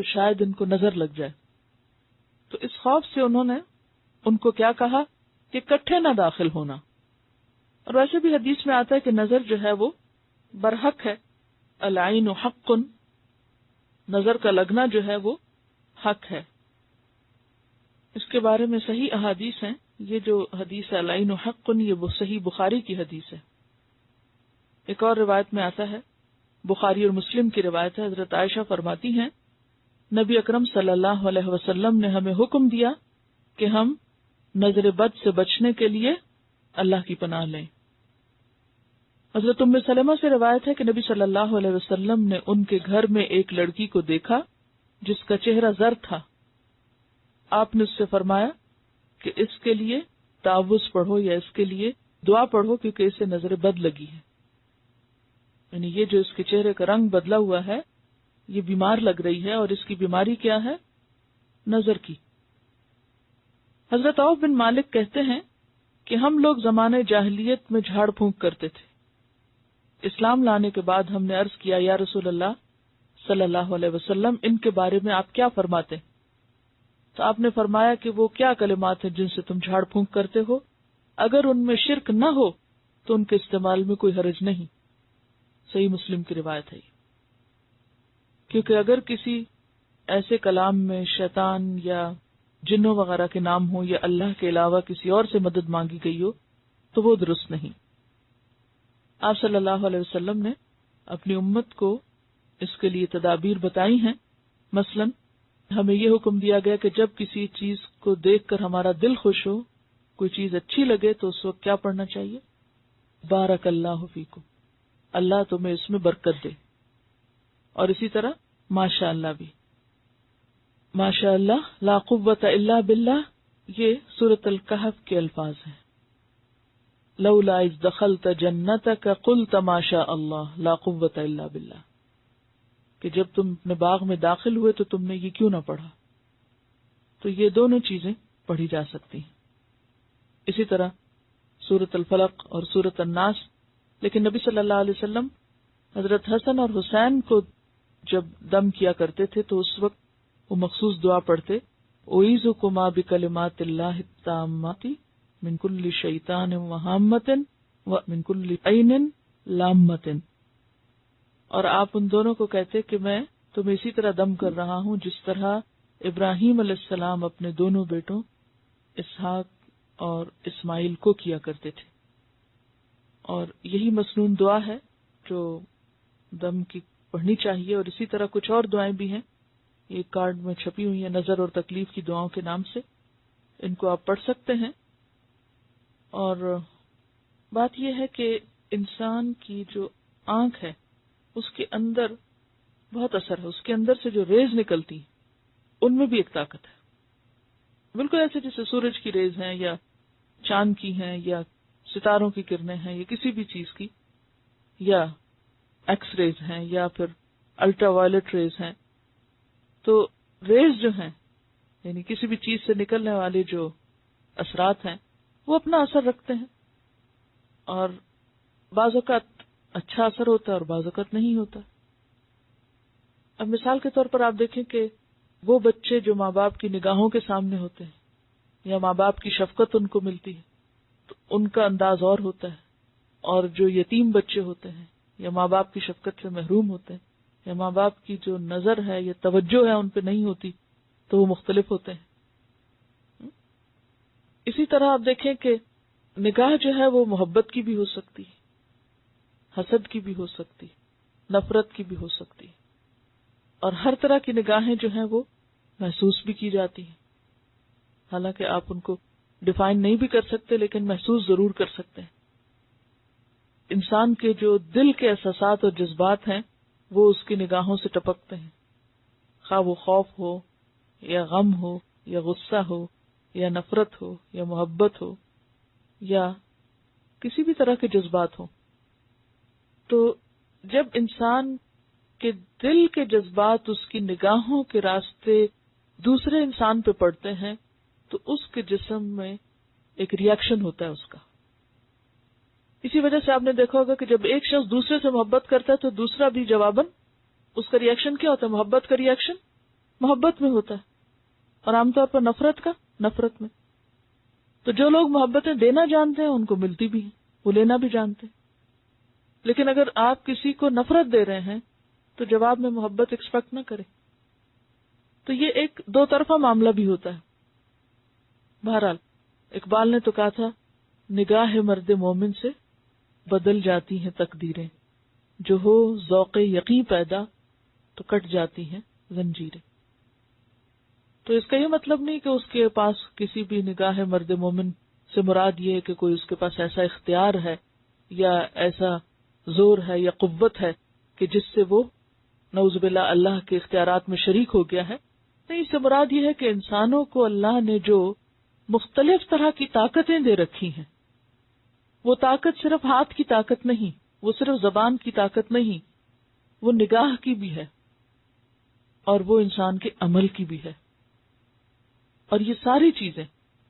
شاید ان کو نظر لگ جائے. تو اس خوف سے انہوں نے ان کو کیا کہا کہ کٹھے نہ داخل ہونا. اور ویسے بھی حدیث میں آتا ہے کہ نظر جو ہے وہ برحق ہے. العین حق، نظر کا لگنا جو ہے وہ حق ہے. اس کے بارے میں صحیح احادیث ہیں. یہ جو حدیث ہے العین حق، یہ وہ صحیح بخاری کی حدیث ہے. ایک اور روایت میں آتا ہے، بخاری اور مسلم کی روایت ہے، حضرت عائشہ فرماتی ہیں نبی اکرم صلی اللہ علیہ وسلم نے ہمیں حکم دیا کہ ہم نظر بد سے بچنے کے لیے اللہ کی پناہ لیں. حضرت ام سلمہ سے روایت ہے کہ نبی صلی اللہ علیہ وسلم نے ان کے گھر میں ایک لڑکی کو دیکھا جس کا چہرہ زرد تھا. آپ نے اس سے فرمایا کہ اس کے لیے تعوذ پڑھو یا اس کے لیے دعا پڑھو کیونکہ اسے نظر بد لگی ہے. یعنی یہ جو اس کے چہرے کا رنگ بدلا ہوا ہے یہ بیمار لگ رہی ہے، اور اس کی بیماری کیا ہے؟ نظر کی. حضرت عوف بن مالک کہتے ہیں کہ ہم لوگ زمانے جاہلیت میں جھاڑ پھونک کرتے تھے. اسلام لانے کے بعد ہم نے عرض کیا یا رسول اللہ صلی اللہ علیہ وسلم ان کے بارے میں آپ کیا فرماتے؟ تو آپ نے فرمایا کہ وہ کیا کلمات ہیں جن سے تم جھاڑ پھونک کرتے ہو، اگر ان میں شرک نہ ہو تو ان کے استعمال میں کوئی حرج نہیں. صحیح مسلم کی روایت ہے. کیونکہ اگر کسی ایسے کلام میں شیطان یا جنوں وغیرہ کے نام ہو یا اللہ کے علاوہ کسی اور سے مدد مانگی گئی ہو تو وہ درست نہیں. آپ صلی اللہ علیہ وسلم نے اپنی امت کو اس کے لیے تدابیر بتائی ہیں. مثلا ہمیں یہ حکم دیا گیا کہ جب کسی چیز کو دیکھ کر ہمارا دل خوش ہو، کوئی چیز اچھی لگے تو اس وقت کیا پڑھنا چاہیے؟ بارک اللہ فیکم، اللہ تمہیں اس میں برکت دے. اور اسی طرح ماشاء اللہ بھی. ماشاء اللہ لا قوت الا باللہ یہ سورۃ الکہف کے الفاظ ہیں. لولا اذ دخلت جنتک قلت ما شاء اللہ لا قوت الا باللہ، کہ جب تم اپنے باغ میں داخل ہوئے تو تم نے یہ کیوں نہ پڑھا. تو یہ دونوں چیزیں پڑھی جا سکتی ہیں. اسی طرح سورۃ الفلق اور سورۃ الناس. لیکن نبی صلی اللہ علیہ وسلم حضرت حسن اور حسین کو جب دم کیا کرتے تھے تو اس وقت وہ مخصوص دعا پڑھتے، اعیذکما بکلمات اللہ التامات من کل شیطان وہامۃ ومن کل عین لامۃ. اور آپ ان دونوں کو کہتے کہ میں تمہیں اسی طرح دم کر رہا ہوں جس طرح ابراہیم علیہ السلام اپنے دونوں بیٹوں اسحاق اور اسماعیل کو کیا کرتے تھے. اور یہی مسنون دعا ہے جو دم کی پڑھنی چاہیے. اور اسی طرح کچھ اور دعائیں بھی ہیں، یہ کارڈ میں چھپی ہوئی ہیں نظر اور تکلیف کی دعاؤں کے نام سے. ان کو آپ پڑھ سکتے ہیں. اور بات یہ ہے کہ انسان کی جو آنکھ ہے اس کے اندر بہت اثر ہے. اس کے اندر سے جو ریز نکلتی ان میں بھی ایک طاقت ہے. بالکل ایسے جیسے سورج کی ریز ہیں یا چاند کی ہیں یا ستاروں کی کرنیں ہیں یا کسی بھی چیز کی، یا ایکس ریز ہیں یا پھر الٹرا وائلٹ ریز ہیں. تو ریز جو ہیں یعنی کسی بھی چیز سے نکلنے والے جو اثرات ہیں وہ اپنا اثر رکھتے ہیں. اور بعض اوقات اچھا اثر ہوتا ہے اور بعض اوقات نہیں ہوتا. اب مثال کے طور پر آپ دیکھیں کہ وہ بچے جو ماں باپ کی نگاہوں کے سامنے ہوتے ہیں یا ماں باپ کی شفقت ان کو ملتی ہے تو ان کا انداز اور ہوتا ہے. اور جو یتیم بچے ہوتے ہیں یا ماں باپ کی شفقت سے محروم ہوتے ہیں یا ماں باپ کی جو نظر ہے یا توجہ ہے ان پہ نہیں ہوتی تو وہ مختلف ہوتے ہیں. اسی طرح آپ دیکھیں کہ نگاہ جو ہے وہ محبت کی بھی ہو سکتی ہے، حسد کی بھی ہو سکتی، نفرت کی بھی ہو سکتی، اور ہر طرح کی نگاہیں جو ہیں وہ محسوس بھی کی جاتی ہیں. حالانکہ آپ ان کو ڈیفائن نہیں بھی کر سکتے لیکن محسوس ضرور کر سکتے ہیں. انسان کے جو دل کے احساسات اور جذبات ہیں وہ اس کی نگاہوں سے ٹپکتے ہیں، خواہ وہ خوف ہو یا غم ہو یا غصہ ہو یا نفرت ہو یا محبت ہو یا کسی بھی طرح کے جذبات ہوں. تو جب انسان کے دل کے جذبات اس کی نگاہوں کے راستے دوسرے انسان پہ پڑتے ہیں تو اس کے جسم میں ایک ری ایکشن ہوتا ہے اس کا. اسی وجہ سے آپ نے دیکھا ہوگا کہ جب ایک شخص دوسرے سے محبت کرتا ہے تو دوسرا بھی جواباً اس کا ری ایکشن کیا ہوتا ہے؟ محبت کا ری ایکشن محبت میں ہوتا ہے، اور عام طور پر نفرت میں. تو جو لوگ محبتیں دینا جانتے ہیں ان کو ملتی بھی ہیں، وہ لینا بھی جانتے ہیں. لیکن اگر آپ کسی کو نفرت دے رہے ہیں تو جواب میں محبت ایکسپیکٹ نہ کریں. تو یہ ایک دو طرفہ معاملہ بھی ہوتا ہے. بہرحال اقبال نے تو کہا تھا، نگاہ مرد مومن سے بدل جاتی ہیں تقدیریں، جو ہو ذوق یقین پیدا تو کٹ جاتی ہیں زنجیریں. تو اس کا یہ مطلب نہیں کہ اس کے پاس کسی بھی نگاہ مرد مومن سے مراد یہ ہے کہ کوئی اس کے پاس ایسا اختیار ہے یا ایسا زور ہے یا قوت ہے کہ جس سے وہ نعوذ باللہ اللہ کے اختیارات میں شریک ہو گیا ہے. نہیں، اس سے مراد یہ ہے کہ انسانوں کو اللہ نے جو مختلف طرح کی طاقتیں دے رکھی ہیں، وہ طاقت صرف ہاتھ کی طاقت نہیں، وہ صرف زبان کی طاقت نہیں، وہ نگاہ کی بھی ہے اور وہ انسان کے عمل کی بھی ہے. اور یہ ساری چیزیں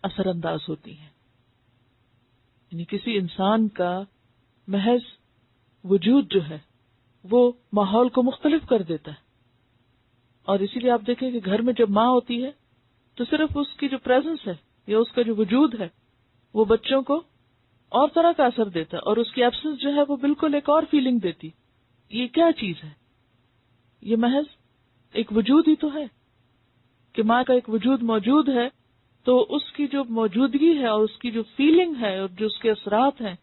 اثر انداز ہوتی ہیں. یعنی کسی انسان کا محض وجود جو ہے وہ ماحول کو مختلف کر دیتا ہے. اور اسی لیے آپ دیکھیں کہ گھر میں جب ماں ہوتی ہے تو صرف اس کی جو پریزنس ہے یا اس کا جو وجود ہے وہ بچوں کو اور طرح کا اثر دیتا ہے، اور اس کی ایبسنس جو ہے وہ بالکل ایک اور فیلنگ دیتی. یہ کیا چیز ہے؟ یہ محض ایک وجود ہی تو ہے کہ ماں کا ایک وجود موجود ہے، تو اس کی جو موجودگی ہے اور اس کی جو فیلنگ ہے اور جو اس کے اثرات ہیں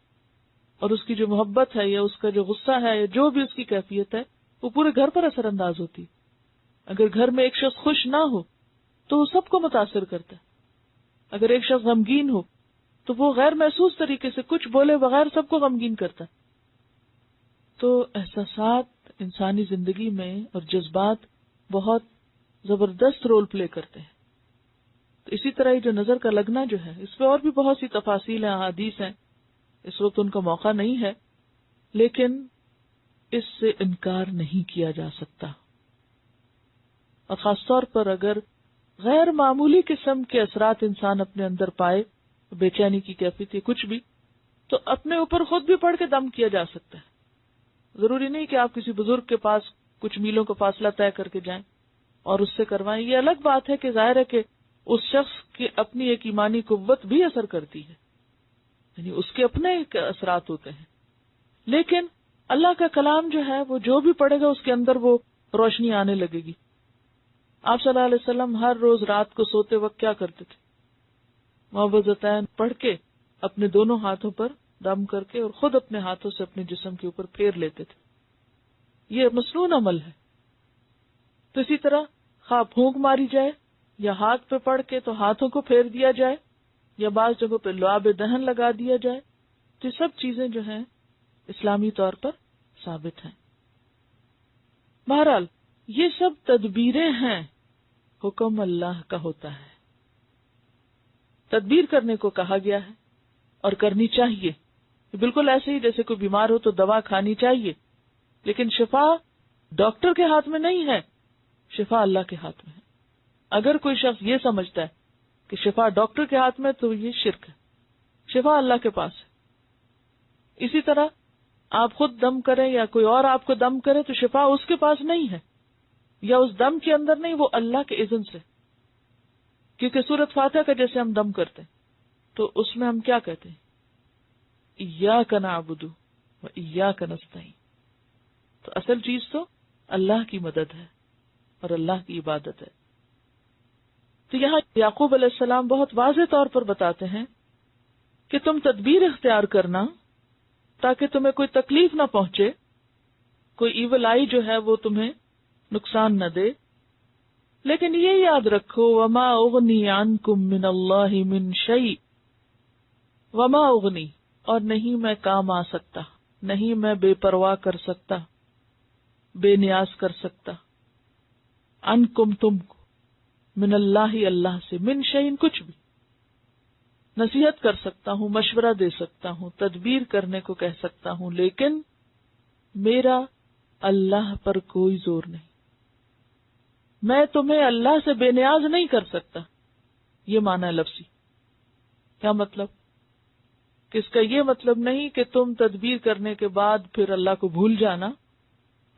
اور اس کی جو محبت ہے یا اس کا جو غصہ ہے یا جو بھی اس کی کیفیت ہے وہ پورے گھر پر اثر انداز ہوتی. اگر گھر میں ایک شخص خوش نہ ہو تو وہ سب کو متاثر کرتا ہے. اگر ایک شخص غمگین ہو تو وہ غیر محسوس طریقے سے کچھ بولے بغیر سب کو غمگین کرتا ہے. تو احساسات انسانی زندگی میں اور جذبات بہت زبردست رول پلے کرتے ہیں. تو اسی طرح جو نظر کا لگنا جو ہے، اس پہ اور بھی بہت سی تفاصیل ہیں، احادیث ہیں، اس وقت ان کا موقع نہیں ہے، لیکن اس سے انکار نہیں کیا جا سکتا. اور خاص طور پر اگر غیر معمولی قسم کے اثرات انسان اپنے اندر پائے، بے چینی کی کیفیت یا کچھ بھی، تو اپنے اوپر خود بھی پڑھ کے دم کیا جا سکتا ہے. ضروری نہیں کہ آپ کسی بزرگ کے پاس کچھ میلوں کا فاصلہ طے کر کے جائیں اور اس سے کروائیں. یہ الگ بات ہے کہ ظاہر ہے کہ اس شخص کی اپنی ایک ایمانی قوت بھی اثر کرتی ہے، یعنی اس کے اپنے ایک اثرات ہوتے ہیں. لیکن اللہ کا کلام جو ہے وہ جو بھی پڑھے گا اس کے اندر وہ روشنی آنے لگے گی. آپ صلی اللہ علیہ وسلم ہر روز رات کو سوتے وقت کیا کرتے تھے؟ معوذتین پڑھ کے اپنے دونوں ہاتھوں پر دم کر کے اور خود اپنے ہاتھوں سے اپنے جسم کے اوپر پھیر لیتے تھے. یہ مسنون عمل ہے. تو اسی طرح خواہ پھونک ماری جائے یا ہاتھ پہ پڑھ کے تو ہاتھوں کو پھیر دیا جائے یا بعض جگہوں پہ لعاب دہن لگا دیا جائے، تو یہ سب چیزیں جو ہیں اسلامی طور پر ثابت ہیں. بہرحال یہ سب تدبیریں ہیں، حکم اللہ کا ہوتا ہے. تدبیر کرنے کو کہا گیا ہے اور کرنی چاہیے. بالکل ایسے ہی جیسے کوئی بیمار ہو تو دوا کھانی چاہیے، لیکن شفا ڈاکٹر کے ہاتھ میں نہیں ہے، شفا اللہ کے ہاتھ میں ہے. اگر کوئی شخص یہ سمجھتا ہے کہ شفا ڈاکٹر کے ہاتھ میں تو یہ شرک ہے. شفا اللہ کے پاس ہے. اسی طرح آپ خود دم کریں یا کوئی اور آپ کو دم کرے تو شفا اس کے پاس نہیں ہے یا اس دم کے اندر نہیں، وہ اللہ کے اذن سے. کیونکہ سورۃ فاتحہ کا جیسے ہم دم کرتے ہیں تو اس میں ہم کیا کہتے ہیں؟ ایاک نعبد و ایاک نستعین. تو اصل چیز تو اللہ کی مدد ہے اور اللہ کی عبادت ہے. تو یہاں یعقوب علیہ السلام بہت واضح طور پر بتاتے ہیں کہ تم تدبیر اختیار کرنا تاکہ تمہیں کوئی تکلیف نہ پہنچے، کوئی ایول آئی جو ہے وہ تمہیں نقصان نہ دے. لیکن یہ یاد رکھو وما اغنی عنکم من اللہ من شیء، وما اغنی، اور نہیں میں کام آ سکتا، نہیں میں بے پرواہ کر سکتا، بے نیاز کر سکتا، عنکم تم کو، من اللہ اللہ سے، من شیء کچھ بھی. نصیحت کر سکتا ہوں، مشورہ دے سکتا ہوں، تدبیر کرنے کو کہہ سکتا ہوں، لیکن میرا اللہ پر کوئی زور نہیں. میں تمہیں اللہ سے بے نیاز نہیں کر سکتا. یہ معنی ہے لفظی. کیا مطلب؟ کہ اس کا یہ مطلب نہیں کہ تم تدبیر کرنے کے بعد پھر اللہ کو بھول جانا.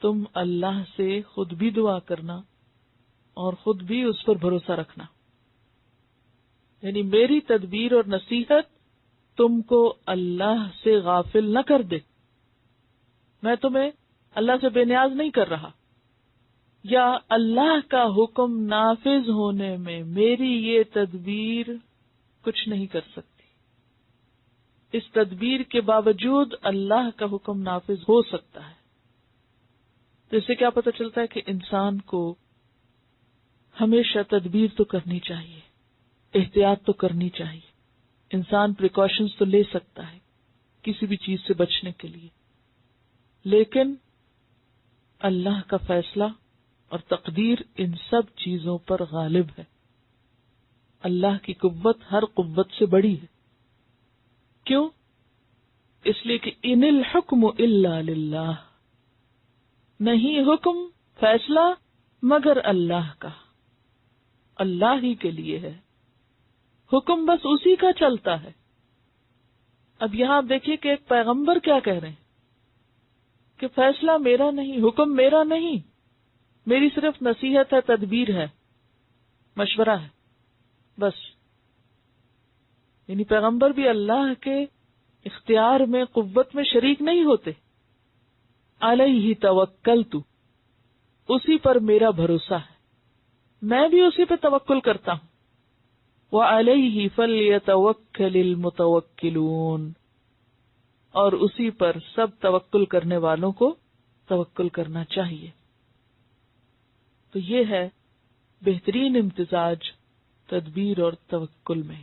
تم اللہ سے خود بھی دعا کرنا اور خود بھی اس پر بھروسہ رکھنا. یعنی میری تدبیر اور نصیحت تم کو اللہ سے غافل نہ کر دے. میں تمہیں اللہ سے بے نیاز نہیں کر رہا، یا اللہ کا حکم نافذ ہونے میں میری یہ تدبیر کچھ نہیں کر سکتی. اس تدبیر کے باوجود اللہ کا حکم نافذ ہو سکتا ہے. تو اس سے کیا پتہ چلتا ہے کہ انسان کو ہمیشہ تدبیر تو کرنی چاہیے، احتیاط تو کرنی چاہیے. انسان پریکاشنز تو لے سکتا ہے کسی بھی چیز سے بچنے کے لیے، لیکن اللہ کا فیصلہ اور تقدیر ان سب چیزوں پر غالب ہے. اللہ کی قوت ہر قوت سے بڑی ہے. کیوں؟ اس لیے کہ ان الحکم الا للہ، نہیں حکم فیصلہ مگر اللہ کا، اللہ ہی کے لیے ہے. حکم بس اسی کا چلتا ہے. اب یہاں آپ دیکھیے کہ ایک پیغمبر کیا کہہ رہے ہیں کہ فیصلہ میرا نہیں، حکم میرا نہیں، میری صرف نصیحت ہے، تدبیر ہے، مشورہ ہے بس. یعنی پیغمبر بھی اللہ کے اختیار میں، قوت میں شریک نہیں ہوتے. علیہ توکلت، اسی پر میرا بھروسہ ہے، میں بھی اسی پہ توکل کرتا ہوں. وعلیہ فلیتوکل المتوکلون، اور اسی پر سب توکل کرنے والوں کو توکل کرنا چاہیے. تو یہ ہے بہترین امتزاج تدبیر اور توکل میں.